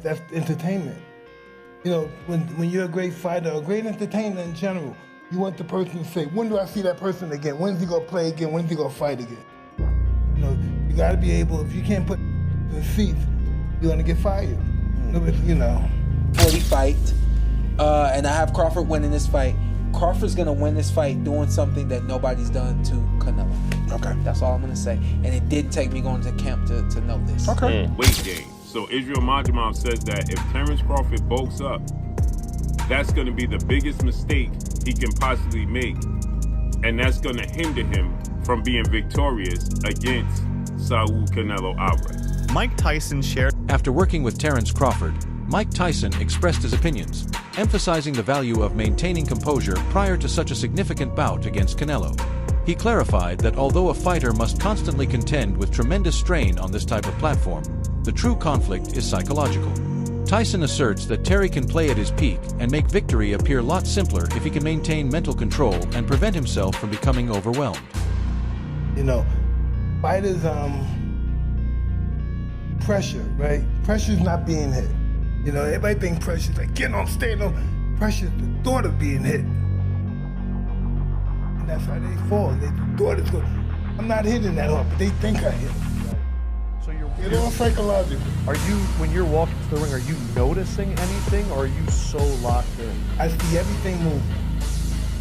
That's entertainment. You know, when you're a great fighter, a great entertainer in general, you want the person to say, when do I see that person again? When's he gonna play again? When's he gonna fight again? You know, you gotta be able, if you can't put in the seats, you're gonna get fired. You know. 40 fight, and I have Crawford winning this fight. Crawford's gonna win this fight doing something that nobody's done to Canelo. Okay. That's all I'm gonna say. And it did take me going to camp to know this. Okay. Weight gain. So Israel Majimov says that if Terence Crawford bulks up, that's going to be the biggest mistake he can possibly make. And that's going to hinder him from being victorious against Saul Canelo Alvarez. Mike Tyson shared. After working with Terence Crawford, Mike Tyson expressed his opinions, emphasizing the value of maintaining composure prior to such a significant bout against Canelo. He clarified that although a fighter must constantly contend with tremendous strain on this type of platform, the true conflict is psychological. Tyson asserts that Terry can play at his peak and make victory appear a lot simpler if he can maintain mental control and prevent himself from becoming overwhelmed. You know, fighters, pressure, right? Pressure's not being hit. You know, everybody thinks pressure's like getting on stage. No, pressure's the thought of being hit. And that's how they fall. They thought it's good. I'm not hitting that hard, but they think I hit. So It's all psychological. Are you, when you're walking to the ring, are you noticing anything, or are you so locked in? I see everything move.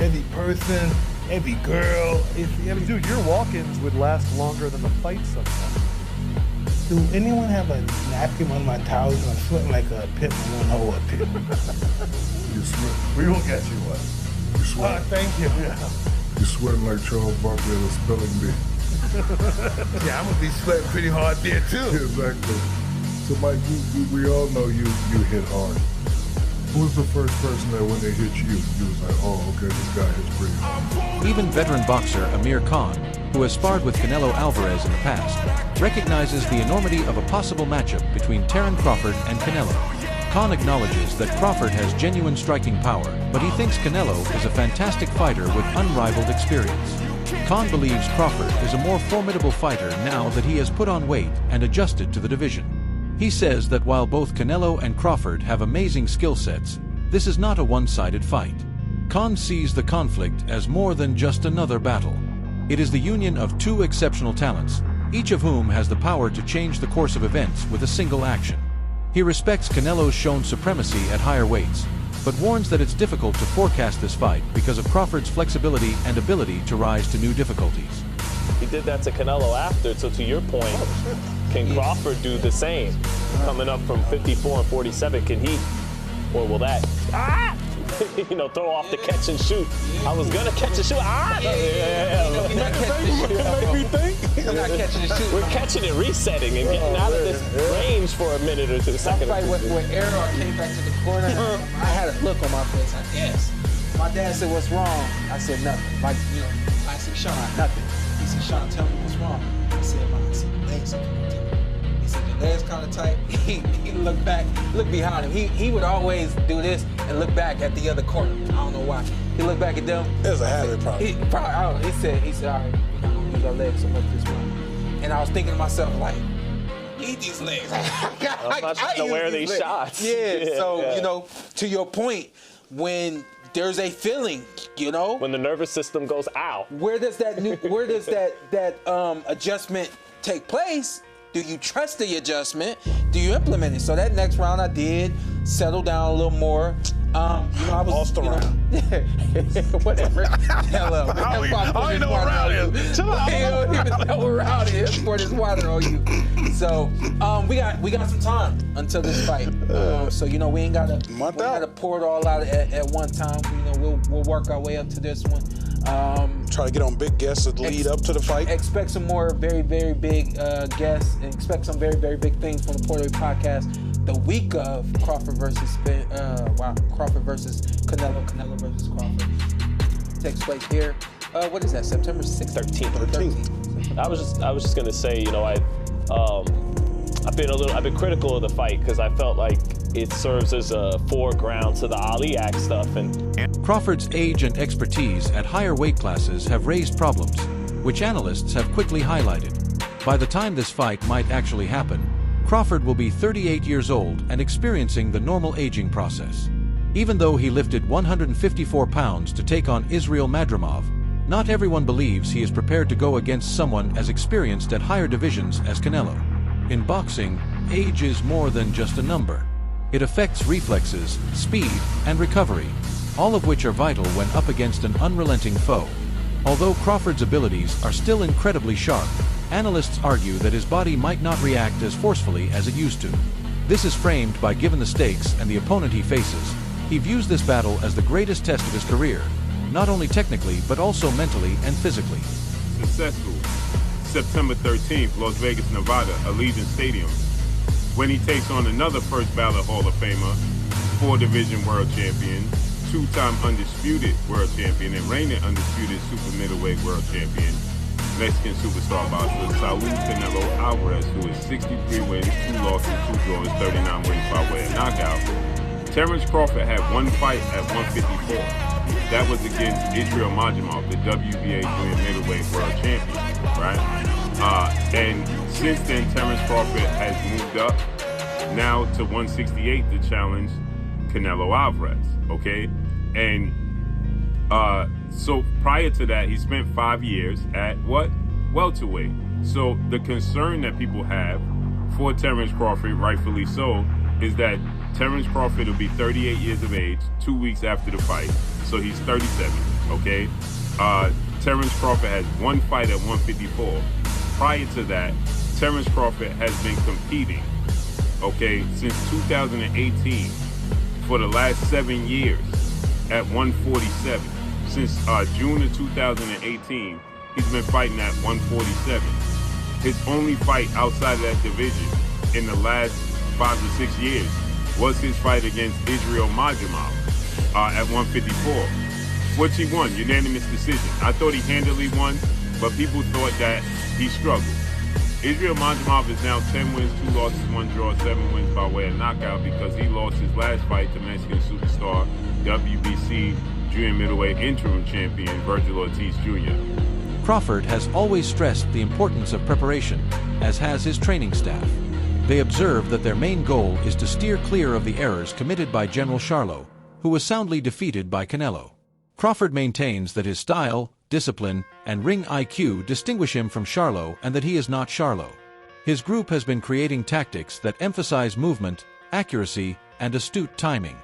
Every person, every girl. Dude, your walk-ins would last longer than the fight sometimes. Do anyone have a napkin on my towels? I'm sweating like a pit in one hole up here. You sweat. We will get you one. You sweat. Thank you. Yeah. You're sweating like Charles Barkley at a spelling bee. Yeah, I'm gonna be sweating pretty hard there too. Exactly. So Mike, we all know you hit hard. Who was the first person that when they hit you was like, oh, okay, this guy hits pretty hard? Even veteran boxer Amir Khan, who has sparred with Canelo Alvarez in the past, recognizes the enormity of a possible matchup between Terence Crawford and Canelo. Khan acknowledges that Crawford has genuine striking power, but he thinks Canelo is a fantastic fighter with unrivaled experience. Khan believes Crawford is a more formidable fighter now that he has put on weight and adjusted to the division. He says that while both Canelo and Crawford have amazing skill sets, this is not a one-sided fight. Khan sees the conflict as more than just another battle. It is the union of two exceptional talents, each of whom has the power to change the course of events with a single action. He respects Canelo's shown supremacy at higher weights, but warns that it's difficult to forecast this fight because of Crawford's flexibility and ability to rise to new difficulties. He did that to Canelo after, so to your point, can Crawford do the same? Coming up from 54 and 47, can he, or will that, throw off the catch and shoot? I was gonna catch and shoot, Not catching the shoot. We're catching it, resetting, and getting out of this range for a minute or two, second That fight when Errol came back to the corner, I had a look on my face, like, yes. My dad said, what's wrong? I said, nothing. I said, Sean, nothing. He said, Sean, tell me what's wrong. I said, the legs are kind of tight. He said, the legs kind of tight. He looked back, looked behind him. He would always do this and look back at the other corner. I don't know why. He looked back at them. It's a habit problem. He said, all right, we're not gonna use our legs so much this one. And I was thinking to myself, like, need these legs. I'm not trying to wear these shots. Yeah, so, to your point, when there's a feeling, when the nervous system goes out, where does that adjustment take place? Do you trust the adjustment? Do you implement it? So that next round I did settle down a little more. I was lost around. Whatever. Hello. I ain't know around here. Chill out. He don't even know around here. Pour this water on you. So we got some time until this fight. So we ain't gotta pour it all out at one time. We'll work our way up to this one. Try to get on big guests that lead up to the fight. Expect some more very, very big guests, and expect some very, very big things from the Puerto Rico podcast the week of Crawford versus Canelo versus Crawford. Takes place here. What is that? September 6th? 13th. I was just gonna say, I've been critical of the fight because I felt like it serves as a foreground to the Ali Act stuff. And Crawford's age and expertise at higher weight classes have raised problems, which analysts have quickly highlighted. By the time this fight might actually happen, Crawford will be 38 years old and experiencing the normal aging process. Even though he lifted 154 pounds to take on Israil Madrimov, not everyone believes he is prepared to go against someone as experienced at higher divisions as Canelo. In boxing, age is more than just a number. It affects reflexes, speed, and recovery, all of which are vital when up against an unrelenting foe. Although Crawford's abilities are still incredibly sharp, analysts argue that his body might not react as forcefully as it used to. This is framed by given the stakes and the opponent he faces. He views this battle as the greatest test of his career, not only technically but also mentally and physically. Successful. September 13th, Las Vegas, Nevada, Allegiant Stadium, when he takes on another first ballot Hall of Famer, 4-division world champion, 2-time undisputed world champion, and reigning undisputed super middleweight world champion, Mexican superstar boxer Saul Canelo Alvarez, who is 63 wins, 2 losses, 2 draws, 39 wins by way of knockout. Terence Crawford had one fight at 154. That was against Israil Madrimov, the WBA junior middleweight world champion, right? And since then, Terence Crawford has moved up now to 168 to challenge Canelo Alvarez, okay? And so prior to that, he spent 5 years at what? Welterweight. So the concern that people have for Terence Crawford, rightfully so, is that Terence Crawford will be 38 years of age 2 weeks after the fight. So he's 37, okay? Terence Crawford has one fight at 154. Prior to that, Terence Crawford has been competing, okay, since 2018 for the last 7 years at 147. Since June of 2018, he's been fighting at 147. His only fight outside of that division in the last 5 to 6 years was his fight against Israil Madrimov at 154, which he won, unanimous decision. I thought he handily won, but people thought that he struggled. Israil Madrimov is now 10 wins, 2 losses, 1 draw, 7 wins by way of knockout because he lost his last fight to Mexican superstar, WBC junior middleweight interim champion Virgil Ortiz Jr. Crawford has always stressed the importance of preparation, as has his training staff. They observe that their main goal is to steer clear of the errors committed by General Charlo, who was soundly defeated by Canelo. Crawford maintains that his style, discipline, and ring IQ distinguish him from Charlo and that he is not Charlo. His group has been creating tactics that emphasize movement, accuracy, and astute timing.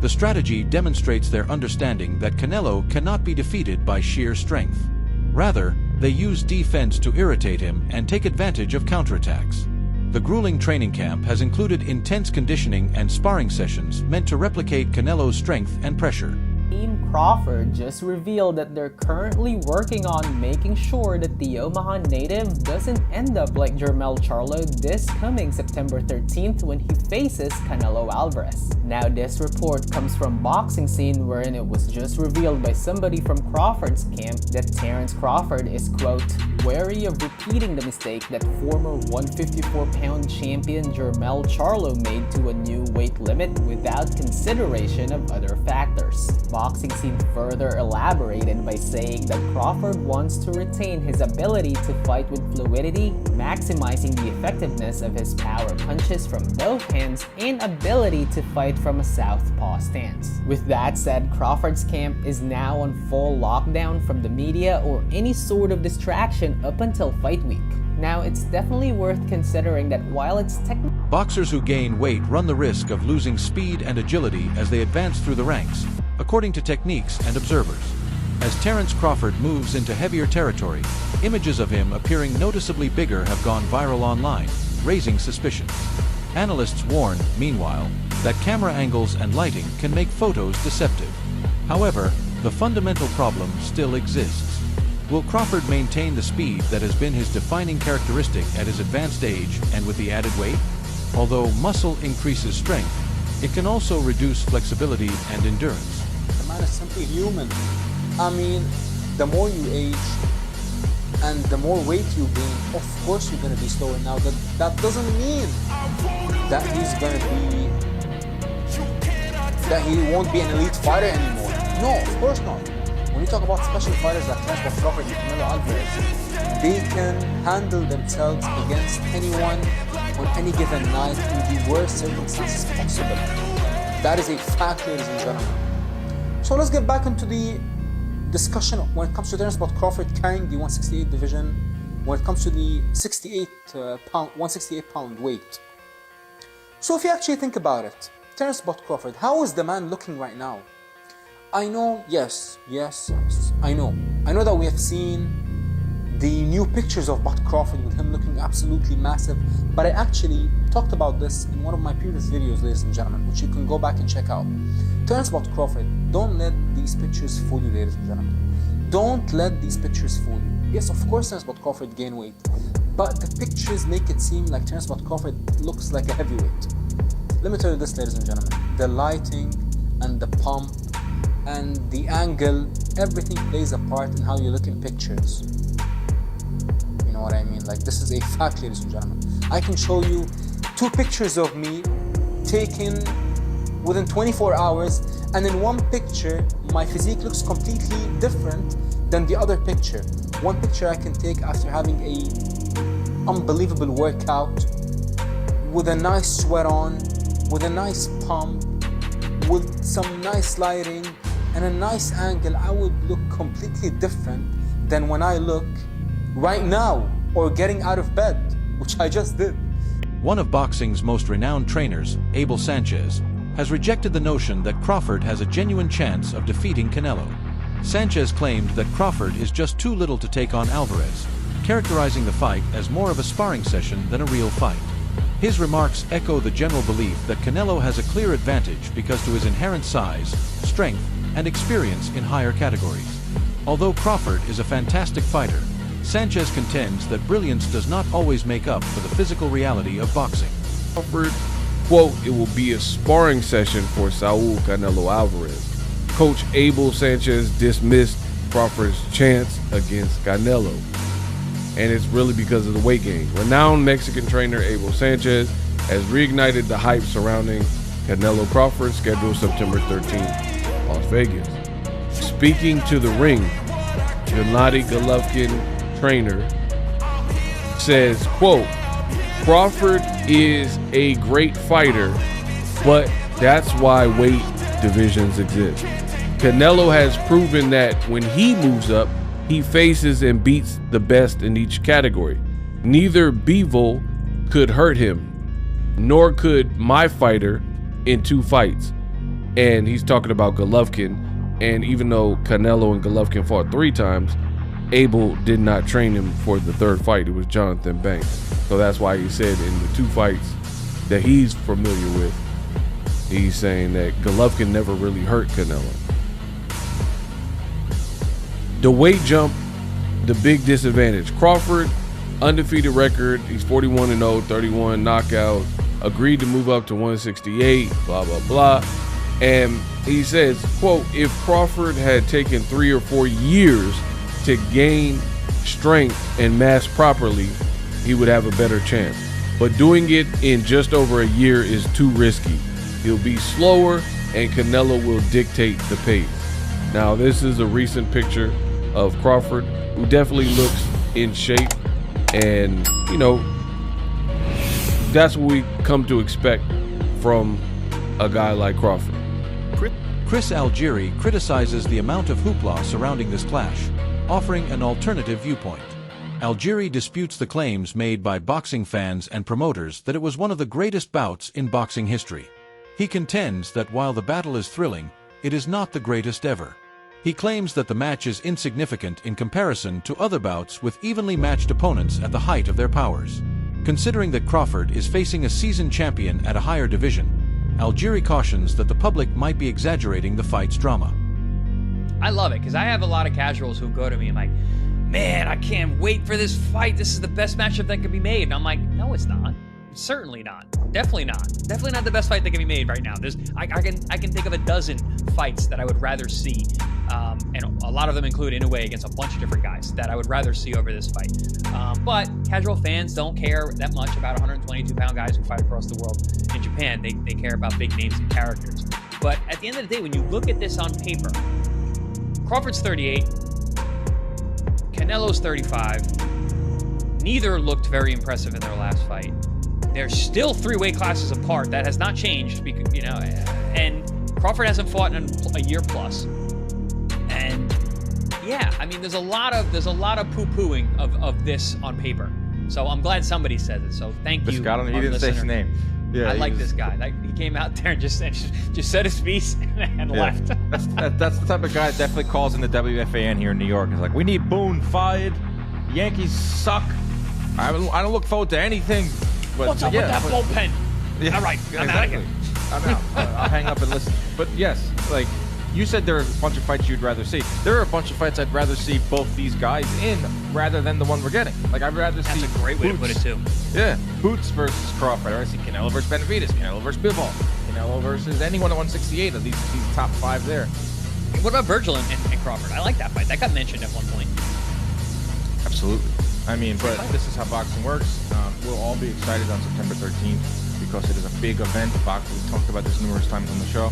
The strategy demonstrates their understanding that Canelo cannot be defeated by sheer strength. Rather, they use defense to irritate him and take advantage of counterattacks. The grueling training camp has included intense conditioning and sparring sessions meant to replicate Canelo's strength and pressure. Team Crawford just revealed that they're currently working on making sure that the Omaha native doesn't end up like Jermell Charlo this coming September 13th when he faces Canelo Alvarez. Now this report comes from Boxing Scene, wherein it was just revealed by somebody from Crawford's camp that Terence Crawford is, quote, wary of repeating the mistake that former 154-pound champion Jermell Charlo made to a new weight limit without consideration of other factors. Boxing Scene further elaborated by saying that Crawford wants to retain his ability to fight with fluidity, maximizing the effectiveness of his power punches from both hands and ability to fight from a southpaw stance. With that said, Crawford's camp is now on full lockdown from the media or any sort of distraction up until fight week. Now, it's definitely worth considering that while it's technically boxers who gain weight run the risk of losing speed and agility as they advance through the ranks, according to techniques and observers. As Terence Crawford moves into heavier territory, images of him appearing noticeably bigger have gone viral online, raising suspicions. Analysts warn, meanwhile, that camera angles and lighting can make photos deceptive. However, the fundamental problem still exists. Will Crawford maintain the speed that has been his defining characteristic at his advanced age and with the added weight? Although muscle increases strength, it can also reduce flexibility and endurance. The man is simply human. I mean, the more you age and the more weight you gain, of course you're going to be slower. Now, that doesn't mean that he won't be an elite fighter anymore. No, of course not. When you talk about special fighters like Terence Crawford and Canelo Alvarez, they can handle themselves against anyone on any given night in the worst circumstances possible. That is a fact, ladies and gentlemen. So let's get back into the discussion when it comes to Terence Crawford carrying the 168 division, when it comes to the 168 pound weight. So if you actually think about it, Terence Crawford, how is the man looking right now? I know, yes, I know that we have seen the new pictures of Crawford with him looking absolutely massive, but I actually talked about this in one of my previous videos, ladies and gentlemen, which you can go back and check out. Terence Crawford, don't let these pictures fool you, ladies and gentlemen. Don't let these pictures fool you. Yes, of course Terence Crawford gained weight, but the pictures make it seem like Terence Crawford looks like a heavyweight. Let me tell you this, ladies and gentlemen, the lighting and the pump and the angle, everything plays a part in how you look in pictures. You know what I mean? Like, this is a fact, ladies and gentlemen. I can show you 2 pictures of me taken within 24 hours, and in one picture my physique looks completely different than the other picture. One picture I can take after having a unbelievable workout, with a nice sweat on, with a nice pump, with some nice lighting and a nice angle. I would look completely different than when I look right now or getting out of bed, which I just did. One of boxing's most renowned trainers, Abel Sanchez, has rejected the notion that Crawford has a genuine chance of defeating Canelo. Sanchez claimed that Crawford is just too little to take on Alvarez, characterizing the fight as more of a sparring session than a real fight. His remarks echo the general belief that Canelo has a clear advantage because to his inherent size, strength, and experience in higher categories. Although Crawford is a fantastic fighter, Sanchez contends that brilliance does not always make up for the physical reality of boxing. Crawford, quote, "It will be a sparring session for Saul Canelo Alvarez." Coach Abel Sanchez dismissed Crawford's chance against Canelo, and it's really because of the weight gain. Renowned Mexican trainer Abel Sanchez has reignited the hype surrounding Canelo Crawford, scheduled September 13th, Las Vegas. Speaking to the ring, Gennady Golovkin, trainer, says, quote, "Crawford is a great fighter, but that's why weight divisions exist. Canelo has proven that when he moves up, he faces and beats the best in each category. Neither Bivol could hurt him, nor could my fighter in 2 fights." And he's talking about Golovkin. And even though Canelo and Golovkin fought 3 times, Abel did not train him for the 3rd fight. It was Jonathan Banks. So that's why he said in the 2 fights that he's familiar with, he's saying that Golovkin never really hurt Canelo. The weight jump, the big disadvantage. Crawford, undefeated record. He's 41-0, 31 knockouts. Agreed to move up to 168, blah, blah, blah. And he says, quote, "If Crawford had taken 3 or 4 years to gain strength and mass properly, he would have a better chance. But doing it in just over a year is too risky. He'll be slower and Canelo will dictate the pace." Now, this is a recent picture of Crawford, who definitely looks in shape. And, you know, that's what we come to expect from a guy like Crawford. Chris Algieri criticizes the amount of hoopla surrounding this clash, offering an alternative viewpoint. Algieri disputes the claims made by boxing fans and promoters that it was one of the greatest bouts in boxing history. He contends that while the battle is thrilling, it is not the greatest ever. He claims that the match is insignificant in comparison to other bouts with evenly matched opponents at the height of their powers. Considering that Crawford is facing a seasoned champion at a higher division, Algieri cautions that the public might be exaggerating the fight's drama. I love it because I have a lot of casuals who go to me and like, "Man, I can't wait for this fight. This is the best matchup that could be made." And I'm like, no, it's not. It's certainly not. Definitely not. Definitely not the best fight that can be made right now. I can think of a dozen fights that I would rather see, and a lot of them include Inoue against a bunch of different guys that I would rather see over this fight. But casual fans don't care that much about 122-pound guys who fight across the world in Japan. They care about big names and characters. But at the end of the day, when you look at this on paper, Crawford's 38, Canelo's 35. Neither looked very impressive in their last fight. they're still 3 weight classes apart. That has not changed, because, you know, and Crawford hasn't fought in a year plus. And yeah, I mean, there's a lot of poo-pooing of this on paper. So I'm glad somebody says it. So thank you. He didn't say his name. Yeah, I like this guy. Like, he came out there and just said his piece and left. That's the type of guy that definitely calls in the WFAN here in New York. He's like, we need Boone fired. The Yankees suck. I don't look forward to anything. But what's up with that bullpen? Yeah, all right, I'm out of here. I'm out. I'll hang up and listen. But yes, like you said, there are a bunch of fights you'd rather see. There are a bunch of fights I'd rather see both these guys in rather than the one we're getting. Like, I'd rather see. That's a great way to put it too. Yeah, Boots versus Crawford. I'd rather see Canelo versus Benavidez, Canelo versus Bivol, Canelo versus anyone at 168 of these top 5 there. What about Virgil and Crawford? I like that fight. That got mentioned at one point. Absolutely. I mean, but this is how boxing works. We'll all be excited on September 13th because it is a big event. We've talked about this numerous times on the show.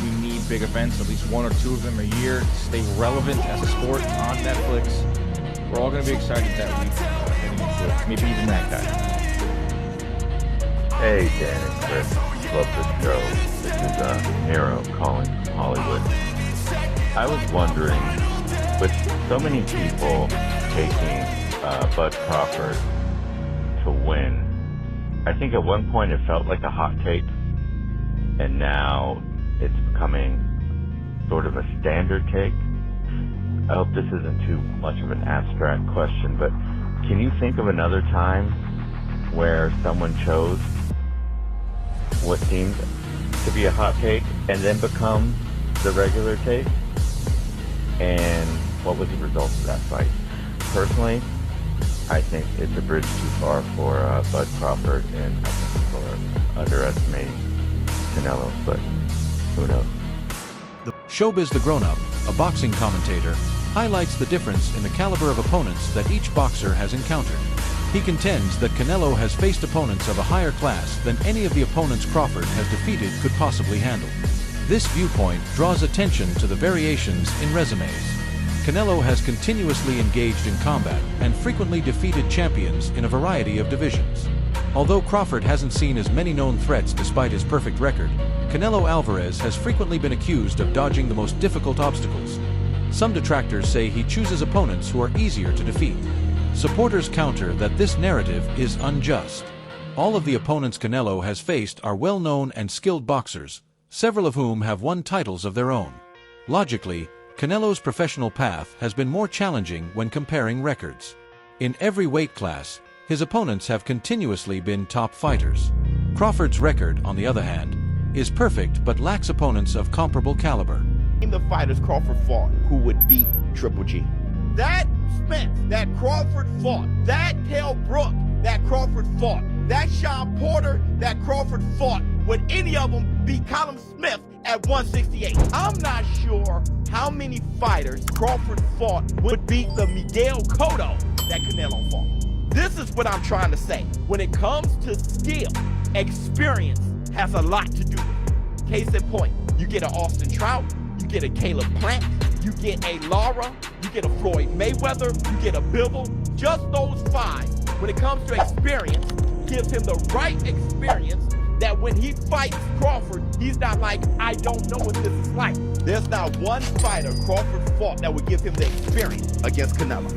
We need big events, at least 1 or 2 of them a year, to stay relevant as a sport on Netflix. We're all going to be excited that week heading into it. Maybe even that guy. Hey, Dan and Chris. Love the show. This is Nero calling from Hollywood. I was wondering, with so many people taking Bud Crawford to win, I think at one point it felt like a hot take, and now it's becoming sort of a standard take. I hope this isn't too much of an abstract question, but can you think of another time where someone chose what seemed to be a hot take and then become the regular take? And what was the result of that fight? Personally, I think it's a bridge too far for Bud Crawford, and I think people are underestimating Canelo, but who knows? Showbiz the Grown-Up, a boxing commentator, highlights the difference in the caliber of opponents that each boxer has encountered. He contends that Canelo has faced opponents of a higher class than any of the opponents Crawford has defeated could possibly handle. This viewpoint draws attention to the variations in resumes. Canelo has continuously engaged in combat and frequently defeated champions in a variety of divisions. Although Crawford hasn't seen as many known threats despite his perfect record, Canelo Alvarez has frequently been accused of dodging the most difficult obstacles. Some detractors say he chooses opponents who are easier to defeat. Supporters counter that this narrative is unjust. All of the opponents Canelo has faced are well-known and skilled boxers, several of whom have won titles of their own. Logically, Canelo's professional path has been more challenging when comparing records. In every weight class, his opponents have continuously been top fighters. Crawford's record, on the other hand, is perfect but lacks opponents of comparable caliber. Name the fighters Crawford fought who would beat Triple G. That Spence that Crawford fought, that Kell Brook that Crawford fought, that Sean Porter that Crawford fought, would any of them beat Callum Smith at 168? I'm not sure how many fighters Crawford fought would beat the Miguel Cotto that Canelo fought. This is what I'm trying to say. When it comes to skill, experience has a lot to do with it. Case in point, you get an Austin Trout, you get a Caleb Plant, you get a Lara, you get a Floyd Mayweather, you get a Bivol. Just those 5, when it comes to experience, gives him the right experience that when he fights Crawford, he's not like, I don't know what this is like. There's not one fighter Crawford fought that would give him the experience against Canelo.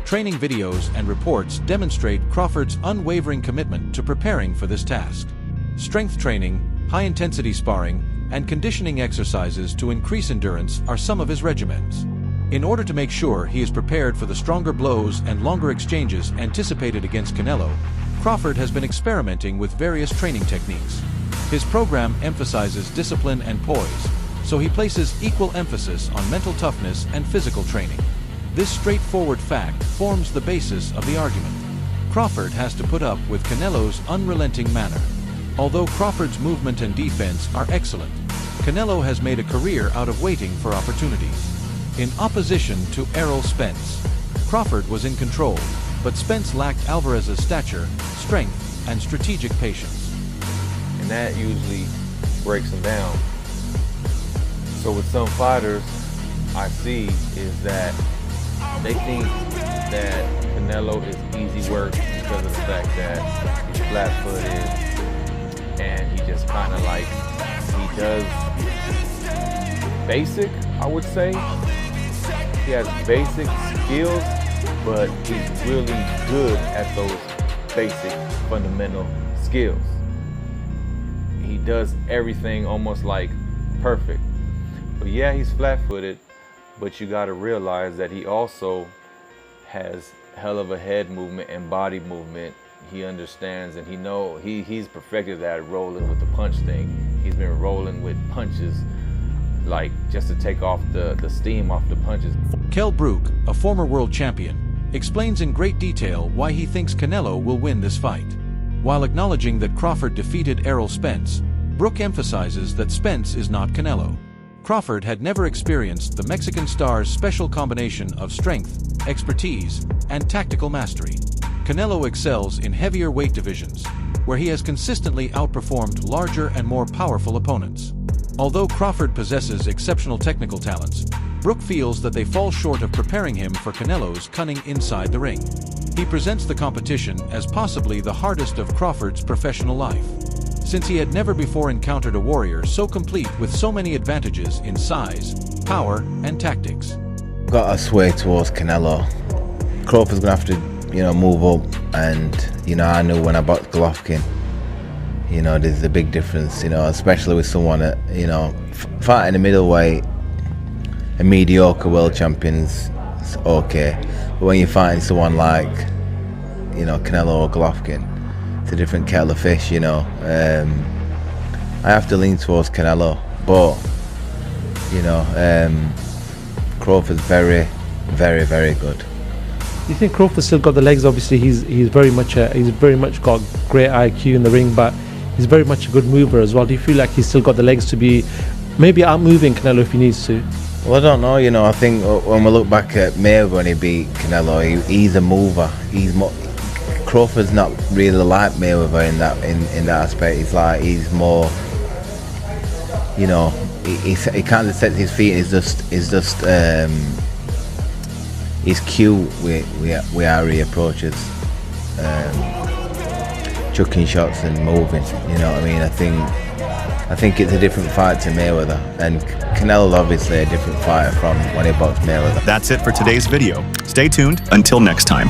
Training videos and reports demonstrate Crawford's unwavering commitment to preparing for this task. Strength training, high-intensity sparring, and conditioning exercises to increase endurance are some of his regimens. In order to make sure he is prepared for the stronger blows and longer exchanges anticipated against Canelo, Crawford has been experimenting with various training techniques. His program emphasizes discipline and poise, so he places equal emphasis on mental toughness and physical training. This straightforward fact forms the basis of the argument. Crawford has to put up with Canelo's unrelenting manner. Although Crawford's movement and defense are excellent, Canelo has made a career out of waiting for opportunities. In opposition to Errol Spence, Crawford was in control, but Spence lacked Alvarez's stature, strength, and strategic patience. And that usually breaks them down. So with some fighters, I see is that they think that Canelo is easy work because of the fact that he's flat-footed and he just kind of like, he does basic, I would say. He has basic skills, but he's really good at those basic fundamental skills. He does everything almost like perfect. But yeah, he's flat-footed, but you got to realize that he also has hell of a head movement and body movement. He understands and he's perfected at rolling with the punch thing. He's been rolling with punches like just to take off the steam off the punches. Kell Brook, a former world champion, explains in great detail why he thinks Canelo will win this fight. While acknowledging that Crawford defeated Errol Spence, Brook emphasizes that Spence is not Canelo. Crawford had never experienced the Mexican star's special combination of strength, expertise, and tactical mastery. Canelo excels in heavier weight divisions, where he has consistently outperformed larger and more powerful opponents. Although Crawford possesses exceptional technical talents, Brook feels that they fall short of preparing him for Canelo's cunning inside the ring. He presents the competition as possibly the hardest of Crawford's professional life, since he had never before encountered a warrior so complete with so many advantages in size, power, and tactics. Got to sway towards Canelo. Crawford's gonna have to, move up, and I knew when I boxed Golovkin, there's a big difference, especially with someone that, fighting a middleweight, a mediocre world champion's it's okay, but when you're fighting someone like, Canelo or Golovkin, it's a different kettle of fish, I have to lean towards Canelo, but, Crawford's very, very, very good. Do you think Crawford's still got the legs? Obviously, he's very much got great IQ in the ring, but he's very much a good mover as well. Do you feel like he's still got the legs to be maybe out-moving Canelo if he needs to? Well, I don't know. I think when we look back at Mayweather when he beat Canelo, he's a mover. Crawford's not really like Mayweather in that aspect. He's more, he kind of sets his feet. He's cute with how he approaches chucking shots and moving. You know what I mean? I think it's a different fight to Mayweather, and Canelo's obviously a different fighter from when he boxed Mayweather. That's it for today's video. Stay tuned until next time.